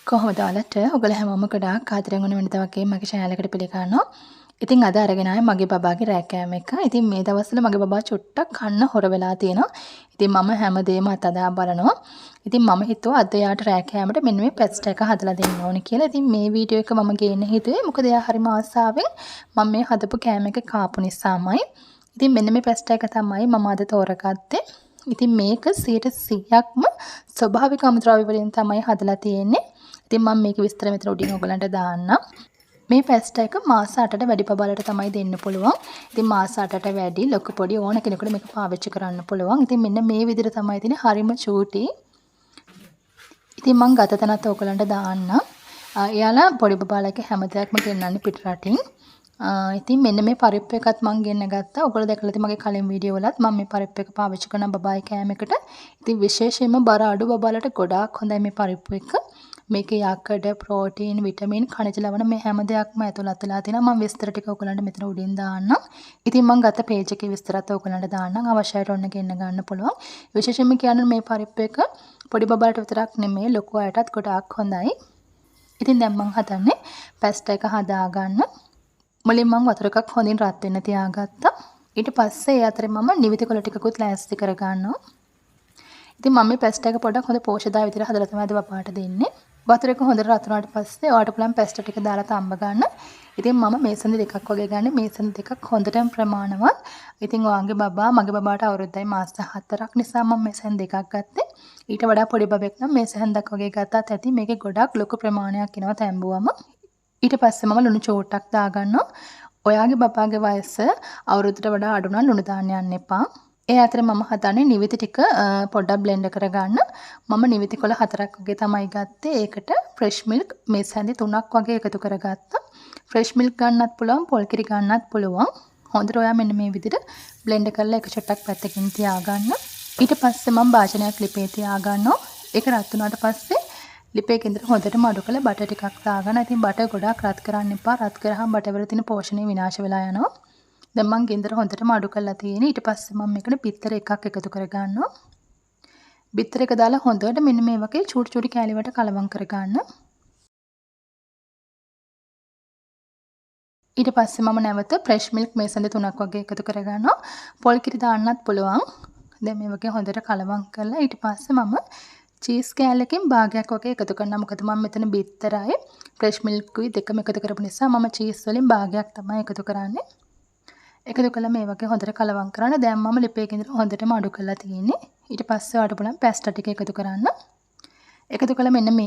කොහොමද ඔයාලට ඔයගොල්ලෝ හැමෝම ගොඩාක් ආදරෙන් වුණ වෙනද වගේ මගේ channel එකට පිළිගන්නවා. ඉතින් අද අරගෙන ආවේ මගේ බබාගේ රෑ කෑම එක. ඉතින් මේ දවස්වල මගේ බබා චුට්ටක් කන්න හොර වෙලා තියෙනවා. ඉතින් මම හැමදේම අතදා බලනවා. ඉතින් මම හිතුවා අද යාට රෑ කෑමට මෙන්න මේ පැස්ටා එක හදලා දෙන්න ඕනේ කියලා. ඉතින් මේ වීඩියෝ එක මම ගේන්න හිතුවේ මොකද එයා හරිම ආසාවෙන් මම මේ හදපු කෑම එක කාපු නිසාමයි. ඉතින් මෙන්න මේ පැස්ටා එක තමයි මම අද තෝරගත්තේ. ඉතින් මේක 100%ක්ම ස්වභාවික අමුද්‍රව්‍ය වලින් තමයි හදලා තියෙන්නේ. ඉතින් මම මේක විස්තර මෙතන උඩින් ඔයගලන්ට දාන්නම්. මේ පැස්ටා එක මාස 8ට වැඩි බබාලට තමයි දෙන්න පුළුවන්. ඉතින් මාස 8ට වැඩි ලොකු පොඩි ඕන කෙනෙකුට මේක පාවිච්චි කරන්න පුළුවන්. ඉතින් මෙන්න මේ විදිහට තමයි තියෙන්නේ. හරිම චූටි. ඉතින් මම ගත තැනත් ඔයගලන්ට දාන්නම්. එයාලා පොඩි බබාලගේ හැම දෙයක්ම ගෙන්නන්නේ පිට රටින්. ඉතින් මෙන්න මේ පරිප්පු එකත් මම ගෙන්න ගත්තා. ඔයගොල්ලෝ දැකලා ඇති මගේ කලින් වීඩියෝ වලත් මම මේ පරිප්පු එක පාවිච්චි කරන බබායි කෑම එකට. ඉතින් විශේෂයෙන්ම බර අඩු බබාලට ගොඩාක් හොඳයි මේ පරිප්පු එක. මේකේ යකඩ, ප්‍රෝටීන්, විටමින්, khනිජ ලවණ මේ හැම දෙයක්ම ඇතුළත් වෙලා තියෙනවා. මම විස්තර ටික ඔයගලන්ට මෙතන උඩින් දාන්නම්. ඉතින් මම ගත්ත page එකේ විස්තරات ඔයගලන්ට දාන්නම්. අවශ්‍යයට ඔන්න ගෙන්න ගන්න පුළුවන්. විශේෂයෙන්ම කියන්නේ මේ පරිප්පු එක පොඩි බබාලට විතරක් නෙමෙයි ලොකු අයටත් ගොඩාක් හොඳයි. ඉතින් දැන් මම හදන්නේ පැස්ටා එක හදාගන්න. මුලින් මම වතුර එකක් හොඳින් රත් වෙන්න තියාගත්තා. ඊට පස්සේ ඒ අතරේ මම නිවිති කොළ ටිකකුත් ලෑස්ති කරගන්නවා. ඉතින් මම මේ පැස්ටා එක පොඩ්ඩක් හොඳ පෝෂදාය විදිහට හදලා තමයි අද බබාට දෙන්නේ. වතුර එක හොඳට රත් වුණාට පස්සේ ඔයාලට පුළුවන් පැස්ටා ටික දාලා තම්බ ගන්න. ඉතින් මම මේසන් දෙකක් වගේ ගන්න. මේසන් දෙකක් හොඳටම ප්‍රමාණවත්. ඉතින් ඔයාගේ බබා මගේ බබාට අවුරුද්දයි මාස 4ක් නිසා මම මේසන් දෙකක් ගත්තේ. ඊට වඩා පොඩි බබෙක් නම් මේසන් දෙකක් වගේ ගත්තත් ඇති. මේකේ ගොඩක් ලොකු ප්‍රමාණයක් එනවා තැඹුවම. ඊට පස්සේ මම ලුණු චෝට්ටක් දාගන්නවා. ඔයාගේ බබාගේ වයස අවුරුද්දට වඩා අඩු නම් ලුණු දාන්න යන්න එපා. ඒ අතරේ මම හදන්නේ නිවිති ටික පොඩ්ඩක් බ්ලෙන්ඩ් කරගන්න. මම නිවිති කොළ 4ක් වගේ තමයි ගත්තේ. ඒකට ෆ්‍රෙෂ් මිල්ක් මේස් හැඳි 3ක් වගේ එකතු කරගත්තා. ෆ්‍රෙෂ් මිල්ක් ගන්නත් පුළුවන්, පොල් කිරි ගන්නත් පුළුවන්. හොඳට ඔයා මෙන්න මේ විදිහට බ්ලෙන්ඩ් කරලා එක චොට්ටක් පැත්තකින් තියාගන්න. ඊට පස්සේ මම භාජනයක් ලිපේ තියාගන්නවා. ඒක රත් වුණාට පස්සේ ලිපේ කෙන්දර හොඳටම අඩු කරලා බටර් ටිකක් දාගන්න. ඉතින් බටර් ගොඩාක් රත් කරන්න එපා. රත් කරාම බටර් වල තියෙන පෝෂණය විනාශ වෙලා යනවා. දැන් මම ගෙන්දර හොඳටම අඩු කරලා තියෙන්නේ. ඊට පස්සේ මම මේකට බිත්තර එකක් එකතු කරගන්නවා. බිත්තර එක දාලා හොඳට මෙන්න මේ වගේ චූටි චූටි කෑලි වලට කලවම් කරගන්න. ඊට පස්සේ මම නැවත ෆ්‍රෙෂ් මිල්ක් මේසඳ 3ක් වගේ එකතු කරගන්නවා. පොල් කිරි දාන්නත් පුළුවන්. දැන් මේ වගේ හොඳට කලවම් කරලා ඊට පස්සේ මම චීස් කෑල්ලකින් භාගයක් වගේ එකතු කරනවා. මොකද මම මෙතන බිත්තරයි ෆ්‍රෙෂ් මිල්කුයි දෙකම එකතු කරපු නිසා මම චීස් වලින් භාගයක් තමයි එකතු කරන්නේ. එකතු කළා මේ වගේ හොඳට කලවම් කරන්න. දැන් මම ලිපේ කෙන්දර හොඳටම අඩු කරලා තියෙන්නේ. ඊට පස්සේ ඔයාලට පුළුවන් පැස්ටා ටික එකතු කරන්න. එකතු කළා මෙන්න මේ